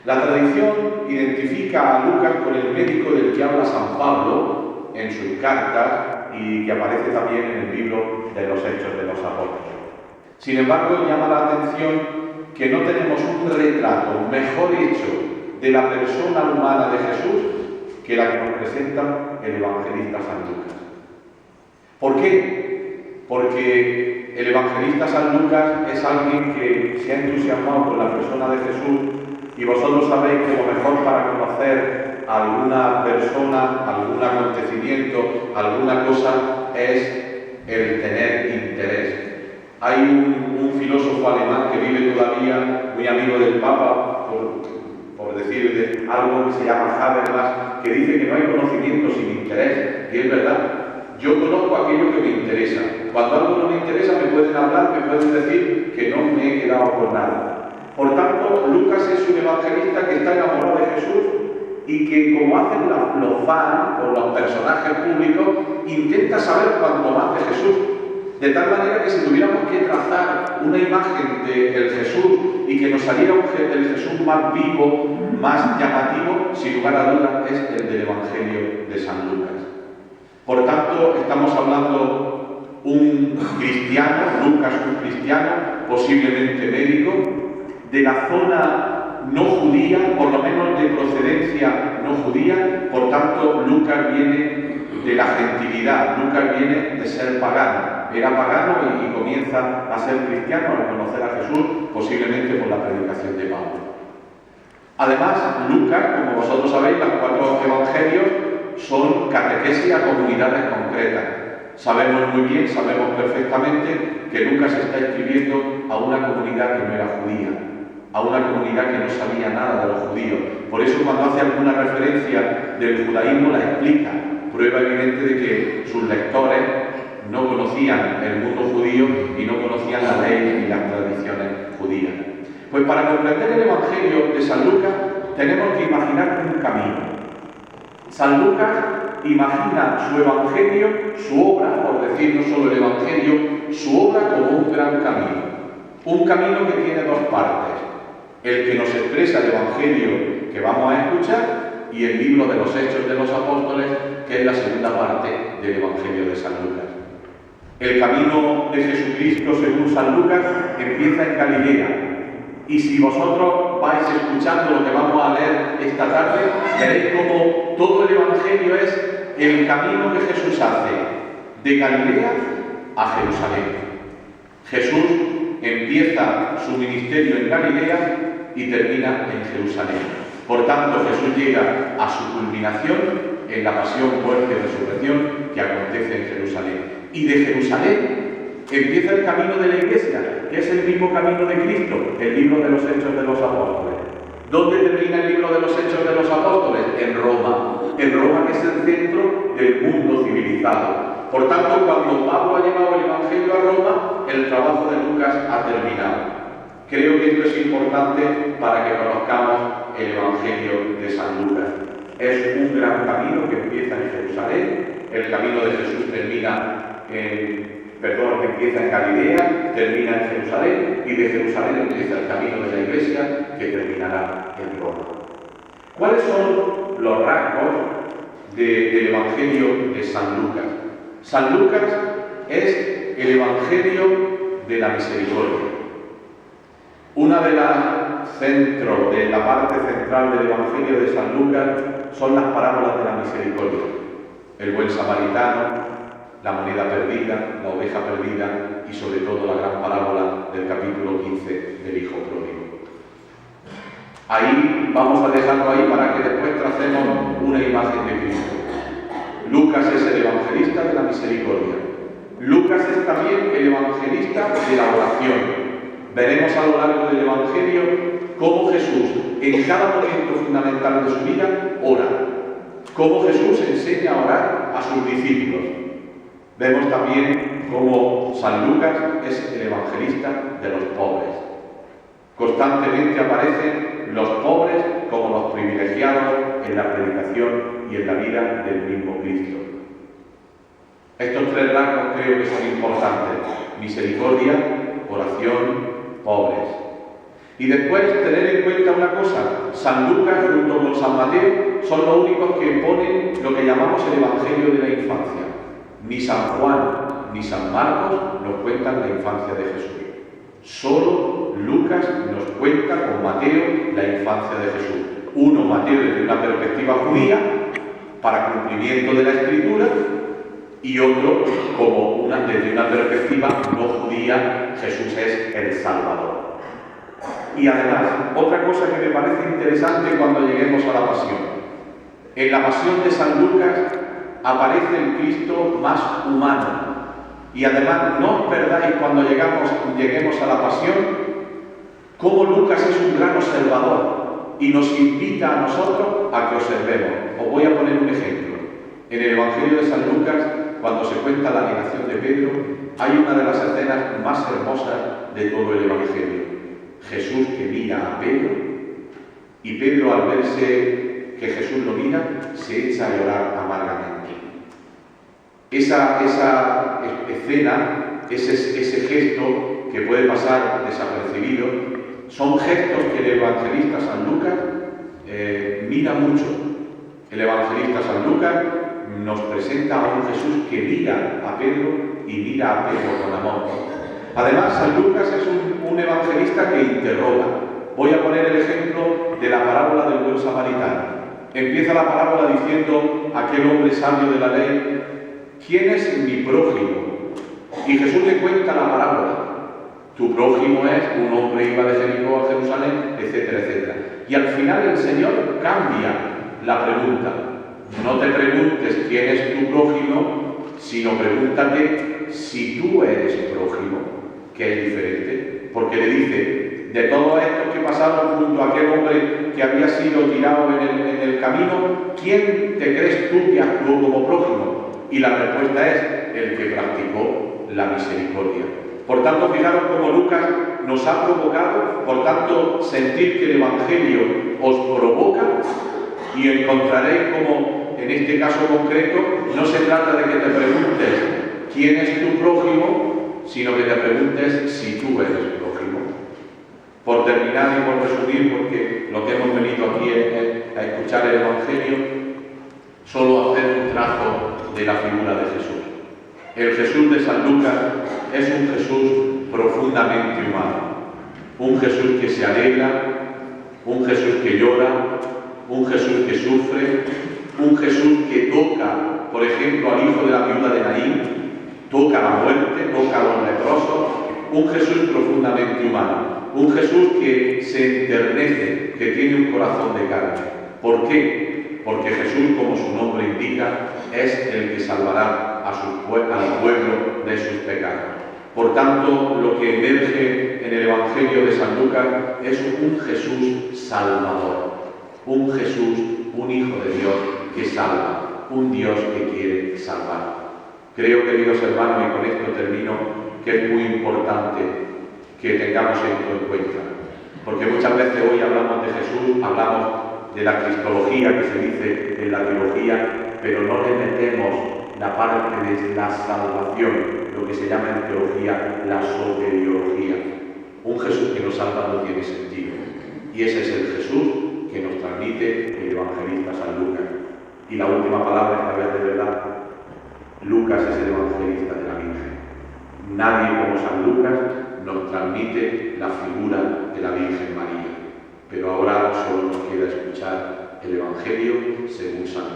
La tradición identifica a Lucas con el médico del que habla San Pablo en sus cartas y que aparece también en el libro de los Hechos de los Apóstoles. Sin embargo, llama la atención que no tenemos un retrato mejor hecho de la persona humana de Jesús que la que nos presenta el evangelista San Lucas. ¿Por qué? Porque el evangelista San Lucas es alguien que se ha entusiasmado con la persona de Jesús, y vosotros sabéis que lo mejor para conocer a alguna persona, algún acontecimiento, alguna cosa, es el tener interés. Hay un filósofo alemán que vive todavía, muy amigo del Papa, por decir algo que se llama Habermas, que dice que no hay conocimiento sin interés, y es verdad. Yo conozco aquello que me interesa. Cuando algo no me interesa me pueden hablar, me pueden decir que no me he quedado con nada. Por tanto, Lucas es un evangelista que está enamorado de Jesús y que, como hacen los fans o los personajes públicos, intenta saber cuanto más de Jesús. De tal manera que si tuviéramos que trazar una imagen del Jesús y que nos saliera el Jesús más vivo, más llamativo, sin lugar a dudas es el del Evangelio de San Lucas. Por tanto, estamos hablando un cristiano, Lucas un cristiano, posiblemente médico, de la zona no judía, por lo menos de procedencia no judía. Por tanto, Lucas viene de la gentilidad, Lucas viene de ser pagano. Era pagano y comienza a ser cristiano al conocer a Jesús, posiblemente por la predicación de Pablo. Además, Lucas, como vosotros sabéis, los 4 evangelios son catequesis a comunidades concretas. Sabemos muy bien, sabemos perfectamente que Lucas está escribiendo a una comunidad que no era judía, a una comunidad que no sabía nada de los judíos. Por eso cuando hace alguna referencia del judaísmo la explica, prueba evidente de que sus lectores no conocían el mundo judío y no conocían la ley y las tradiciones judías. Pues para comprender el Evangelio de San Lucas tenemos que imaginar un camino. San Lucas imagina su Evangelio, su obra, por decir no solo el Evangelio, su obra como un gran camino. Un camino que tiene 2 partes. El que nos expresa el Evangelio que vamos a escuchar y el libro de los Hechos de los Apóstoles, que es la segunda parte del Evangelio de San Lucas. El camino de Jesucristo, según San Lucas, empieza en Galilea. Y si vosotros vais escuchando lo que vamos a leer esta tarde, veréis cómo todo el Evangelio es el camino que Jesús hace de Galilea a Jerusalén. Jesús empieza su ministerio en Galilea y termina en Jerusalén. Por tanto, Jesús llega a su culminación en la pasión, muerte y resurrección que acontece en Jerusalén. Y de Jerusalén empieza el camino de la Iglesia, que es el mismo camino de Cristo, el libro de los Hechos de los Apóstoles. ¿Dónde termina el libro de los Hechos de los Apóstoles? En Roma. En Roma, que es el centro del mundo civilizado. Por tanto, cuando Pablo ha llevado el Evangelio a Roma, el trabajo de Lucas ha terminado. Creo que esto es importante para que conozcamos el Evangelio de San Lucas. Es un gran camino que empieza en Jerusalén. El camino de Jesús empieza en Galilea, termina en Jerusalén, y de Jerusalén empieza el camino de la Iglesia, que terminará en Roma. ¿Cuáles son los rasgos del Evangelio de San Lucas? San Lucas es el Evangelio de la misericordia. Una de la parte central del Evangelio de San Lucas son las parábolas de la misericordia. El buen samaritano, la moneda perdida, la oveja perdida y sobre todo la gran parábola del capítulo 15 del Hijo Pródigo. Ahí vamos a dejarlo ahí para que después tracemos una imagen de Cristo. Lucas es el evangelista de la misericordia. Lucas es también el evangelista de la oración. Veremos a lo largo del Evangelio cómo Jesús, en cada momento fundamental de su vida, ora. Cómo Jesús enseña a orar a sus discípulos. Vemos también cómo San Lucas es el evangelista de los pobres. Constantemente aparecen los pobres como los privilegiados en la predicación y en la vida del mismo Cristo. Estos 3 rasgos creo que son importantes: misericordia, oración, pobres. Y después tener en cuenta una cosa, San Lucas junto con San Mateo son los únicos que ponen lo que llamamos el Evangelio de la infancia. Ni San Juan ni San Marcos nos cuentan la infancia de Jesús. Solo Lucas nos cuenta con Mateo la infancia de Jesús. Uno, Mateo desde una perspectiva judía, para cumplimiento de la Escritura, y otro como desde una perspectiva no judía, Jesús es el Salvador. Y además, otra cosa que me parece interesante cuando lleguemos a la pasión. En la pasión de San Lucas aparece el Cristo más humano. Y además, no os perdáis cuando lleguemos a la pasión, cómo Lucas es un gran observador y nos invita a nosotros a que observemos. Os voy a poner un ejemplo. En el Evangelio de San Lucas, cuando se cuenta la negación de Pedro, hay una de las escenas más hermosas de todo el Evangelio. Jesús que mira a Pedro, y Pedro, al verse que Jesús lo mira, se echa a llorar amargamente. Esa escena, ese gesto que puede pasar desapercibido, son gestos que el evangelista San Lucas mira mucho. El evangelista San Lucas nos presenta a un Jesús que mira a Pedro y mira a Pedro con amor. Además, San Lucas es un evangelista que interroga. Voy a poner el ejemplo de la parábola del buen samaritano. Empieza la parábola diciendo aquel hombre sabio de la ley: ¿quién es mi prójimo? Y Jesús le cuenta la parábola. Tu prójimo es un hombre iba de Jericó a Jerusalén, etcétera, etcétera. Y al final el Señor cambia la pregunta. No te preguntes quién es tu prójimo, sino pregúntate si tú eres prójimo, que es diferente. Porque le dice, de todos estos que pasaron junto a aquel hombre que había sido tirado en el camino, ¿quién te crees tú que actuó como prójimo? Y la respuesta es el que practicó la misericordia. Por tanto, fijaros cómo Lucas nos ha provocado, por tanto, sentir que el Evangelio os provoca, y encontraréis como, en este caso concreto, no se trata de que te preguntes quién es tu prójimo, sino que te preguntes si tú eres prójimo. Por terminar y por resumir, porque lo que hemos venido aquí es a escuchar el Evangelio, solo hacer un trazo de la figura de Jesús. El Jesús de San Lucas es un Jesús profundamente humano, un Jesús que se alegra, un Jesús que llora, un Jesús que sufre, un Jesús que toca, por ejemplo, al hijo de la viuda de Naín, toca la muerte, toca a los leprosos, un Jesús profundamente humano, un Jesús que se enternece, que tiene un corazón de carne. ¿Por qué? Porque Jesús, como su nombre indica, es el que salvará al pueblo de sus pecados. Por tanto, lo que emerge en el Evangelio de San Lucas es un Jesús salvador, un Jesús, un Hijo de Dios que salva, un Dios que quiere salvar. Creo, queridos hermanos, y con esto termino, que es muy importante que tengamos esto en cuenta, porque muchas veces hoy hablamos de Jesús, hablamos de la cristología que se dice en la teología, pero no le metemos la parte de la salvación, lo que se llama en teología la soteriología. Un Jesús que nos salva no tiene sentido. Y ese es el Jesús que nos transmite el evangelista San Lucas. Y la última palabra, esta vez de verdad, Lucas es el evangelista de la Virgen. Nadie como San Lucas nos transmite la figura de la Virgen María. Pero ahora solo nos queda escuchar el Evangelio según San Lucas.